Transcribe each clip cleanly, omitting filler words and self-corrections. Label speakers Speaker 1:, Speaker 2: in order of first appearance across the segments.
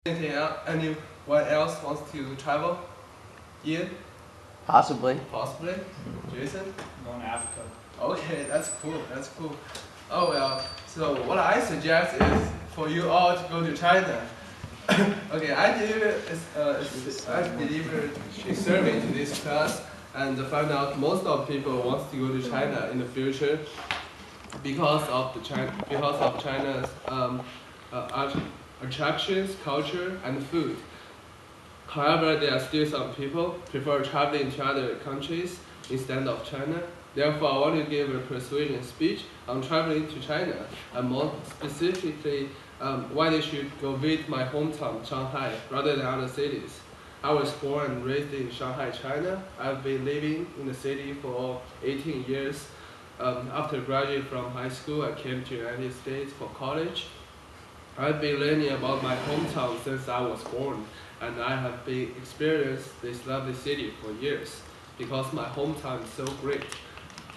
Speaker 1: Anyone else wants to travel? Ian?
Speaker 2: Possibly.
Speaker 1: Possibly. Jason?
Speaker 3: Going to Africa.
Speaker 1: Okay, that's cool. That's cool. Oh well. So what I suggest is for you all to go to China. Okay, I delivered a survey to this class and found out most of people want to go to China in the future because of China's attractions, culture, and food. However, there are still some people prefer traveling to other countries instead of China. Therefore, I want to give a persuasion speech on traveling to China, and more specifically, why they should go visit my hometown, Shanghai, rather than other cities. I was born and raised in Shanghai, China. I've been living in the city for 18 years. After graduating from high school, I came to the United States for college. I've been learning about my hometown since I was born, and I have been experienced this lovely city for years because my hometown is so great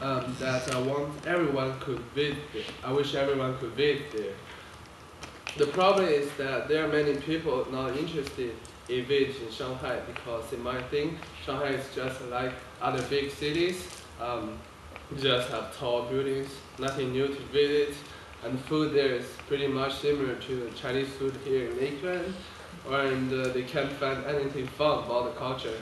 Speaker 1: that I want everyone could visit it. I wish everyone could visit there. The problem is that there are many people not interested in visiting Shanghai because they might think Shanghai is just like other big cities, just have tall buildings, nothing new to visit, and food there is pretty much similar to the Chinese food here in Lakeland, and they can't find anything fun about the culture.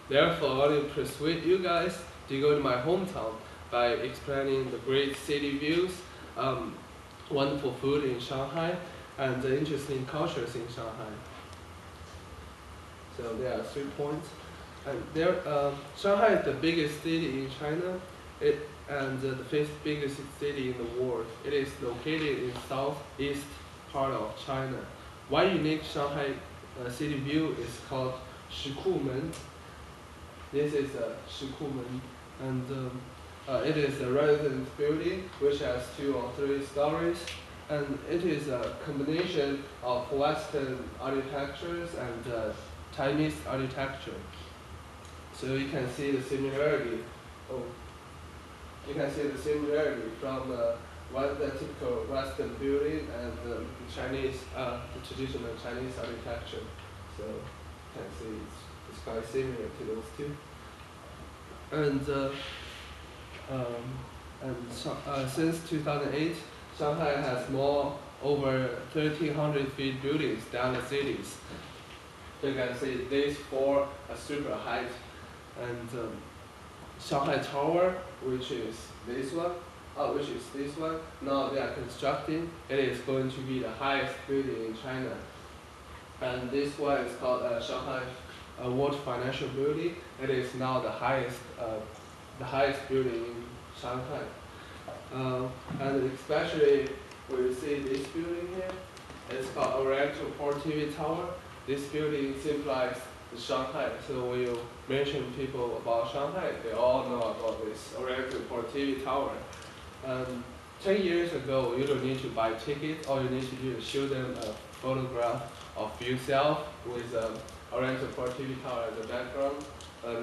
Speaker 1: Therefore, I want to persuade you guys to go to my hometown by explaining the great city views, wonderful food in Shanghai, and the interesting cultures in Shanghai. So there are 3 points. And Shanghai is the biggest city in China, and the 5th biggest city in the world. It is located in southeast part of China. One unique Shanghai city view is called Shikumen. This is a Shikumen, and it is a residence building which has 2 or 3 stories, and it is a combination of Western architectures and Chinese architecture. So you can see the similarity. You can see the similarity from the typical Western building and the traditional Chinese architecture. So you can see it's quite similar to those two. And since 2008, Shanghai has over 1,300 feet buildings down the cities. You can see these 4 are super height, and Shanghai Tower, which is this one, now they are constructing. It is going to be the highest building in China. And this one is called Shanghai World Financial Building. It is now the highest building in Shanghai. And especially when you see this building here, it's called Oriental Port TV Tower. This building symbolizes Shanghai. So when you mention people about Shanghai, they all know about this Oriental Port TV Tower. 10 years ago, you don't need to buy tickets. All you need to do is show them a photograph of yourself with Oriental Port TV Tower in the background.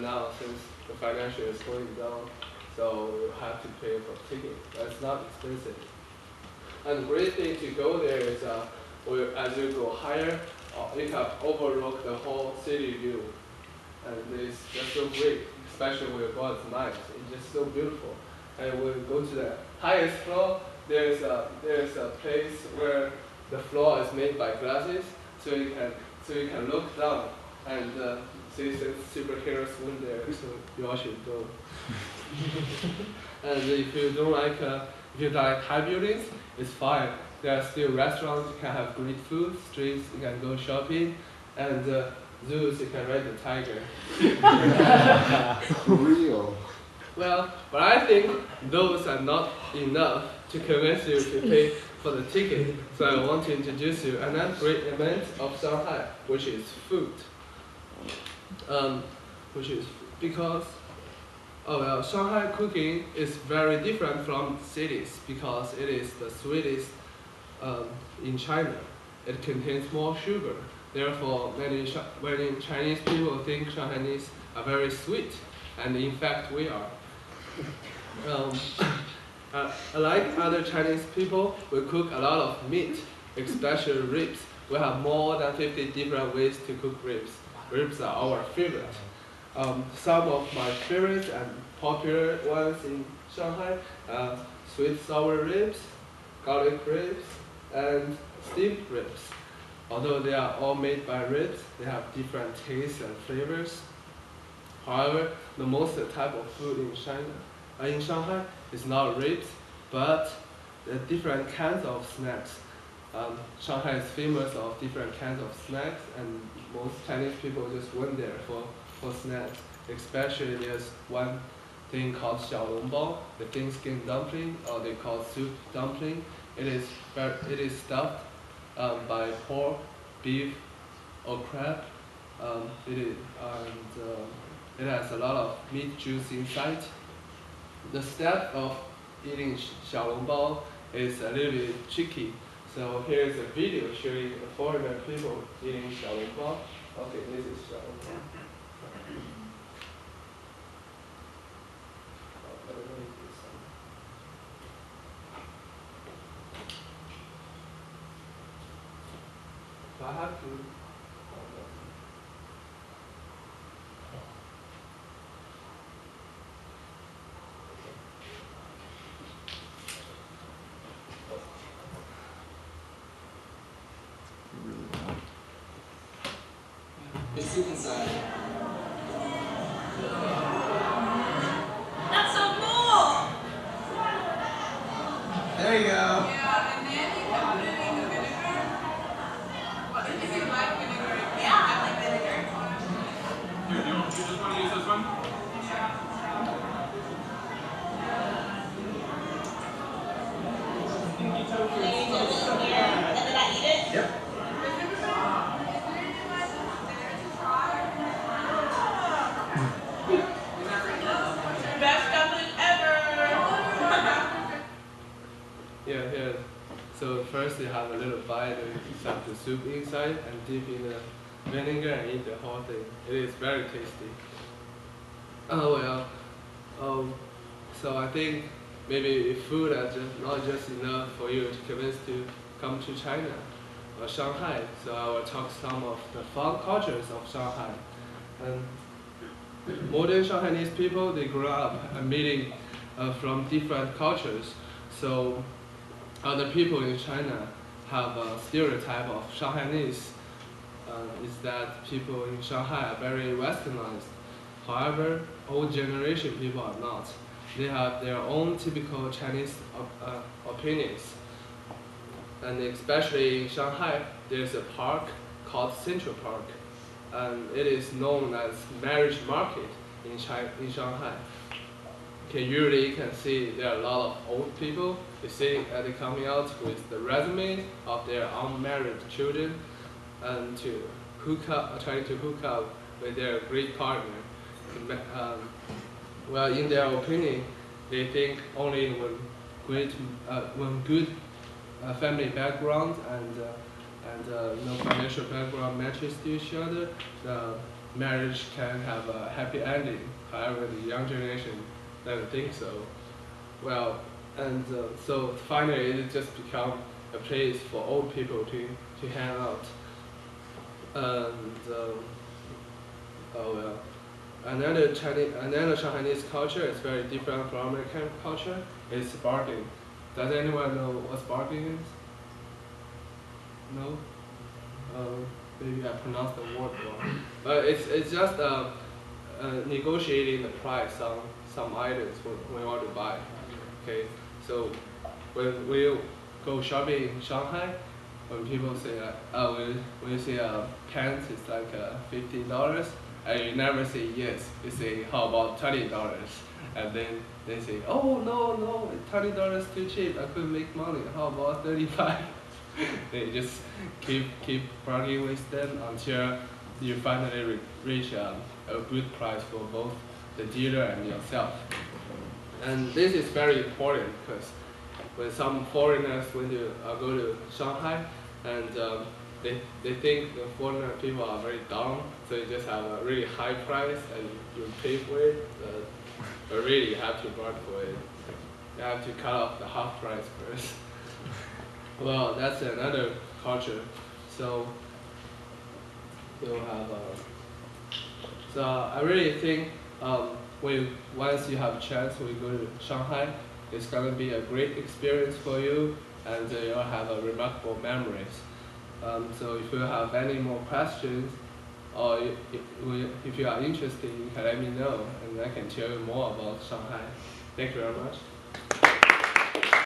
Speaker 1: Now, since the financial is going down, so you have to pay for ticket. That's not expensive. And the great thing to go there is as you go higher, you can overlook the whole city view. And it's just so great, especially when you go at night. It's just so beautiful. And when you go to the highest floor, there's a place where the floor is made by glasses, so you can look down and see some superheroes swim there. So you all should go. And if you don't like high buildings, it's fine. There are still restaurants, you can have great food, streets, you can go shopping, and zoos, you can ride the tiger.
Speaker 4: For real?
Speaker 1: Well, but I think those are not enough to convince you to pay for the ticket. So I want to introduce you another great element of Shanghai, which is food. Because Shanghai cooking is very different from cities because it is the sweetest in China. It contains more sugar. Therefore, many Chinese people think Shanghainese are very sweet, and in fact we are. Like other Chinese people, we cook a lot of meat, especially ribs, we have more than 50 different ways to cook ribs. Ribs are our favorite. Some of my favorites and popular ones in Shanghai are sweet sour ribs, garlic ribs, and steamed ribs. Although they are all made by ribs, they have different tastes and flavors. However, the most type of food in Shanghai is not ribs, but the different kinds of snacks. Shanghai is famous of different kinds of snacks, and most Chinese people just went there for snacks. Especially there's one thing called xiaolongbao, the thin skin dumpling, or they call soup dumpling. It is stuffed by pork, beef, or crab. It has a lot of meat juice inside. The step of eating xiaolongbao is a little bit tricky. So here is a video showing the foreigner people eating xiaolongbao. Okay, this is xiaolongbao. I have to.
Speaker 2: The soup inside.
Speaker 3: That's so cool!
Speaker 2: There you go.
Speaker 3: Yeah, and then you can put it in the vinegar. Well, if you like vinegar, yeah, I like vinegar.
Speaker 4: Here, you just want to use this one?
Speaker 3: And then I eat it?
Speaker 2: Yep.
Speaker 3: Best dumpling ever!
Speaker 1: Here. So first you have a little bite and stuff the soup inside and dip in the vinegar and eat the whole thing. It is very tasty. So I think maybe food is not just enough for you to convince to come to China or Shanghai. So I will talk some of the fun cultures of Shanghai. And modern Shanghainese people, they grew up meeting from different cultures. So other people in China have a stereotype of Shanghainese is that people in Shanghai are very westernized. However, old generation people are not. They have their own typical Chinese opinions. And especially in Shanghai, there's a park called Central Park. And it is known as marriage market in Shanghai. Okay, usually you can see there are a lot of old people. They coming out with the resumes of their unmarried children and trying to hook up with their great partner. Well, in their opinion, they think only when good family background and no financial background matches to each other, the marriage can have a happy ending. However, the young generation doesn't think so. Well, so finally it just become a place for old people to hang out. Another Shanghainese culture is very different from American culture. It's bargaining. Does anyone know what bargaining is? No? Maybe I pronounced the word wrong. But it's just negotiating the price on some items when you want to buy. Okay, so when we go shopping in Shanghai, when people say when you say pants is like $50, and you never say yes, you say how about $20, and then they say, oh no, $20 too cheap, I couldn't make money. How about 35? They just keep bargaining with them until you finally reach a good price for both the dealer and yourself. And this is very important because when some foreigners when they go to Shanghai and they think the foreigner people are very dumb, so you just have a really high price and you pay for it, but really you have to bargain for it. You have to cut off the half price first. Well, that's another culture. So you'll have so I really think once you have a chance we go to Shanghai, it's gonna be a great experience for you, and you'll have a remarkable memories. So if you have any more questions, or if you are interested, you can let me know, and I can tell you more about Shanghai. Thank you very much.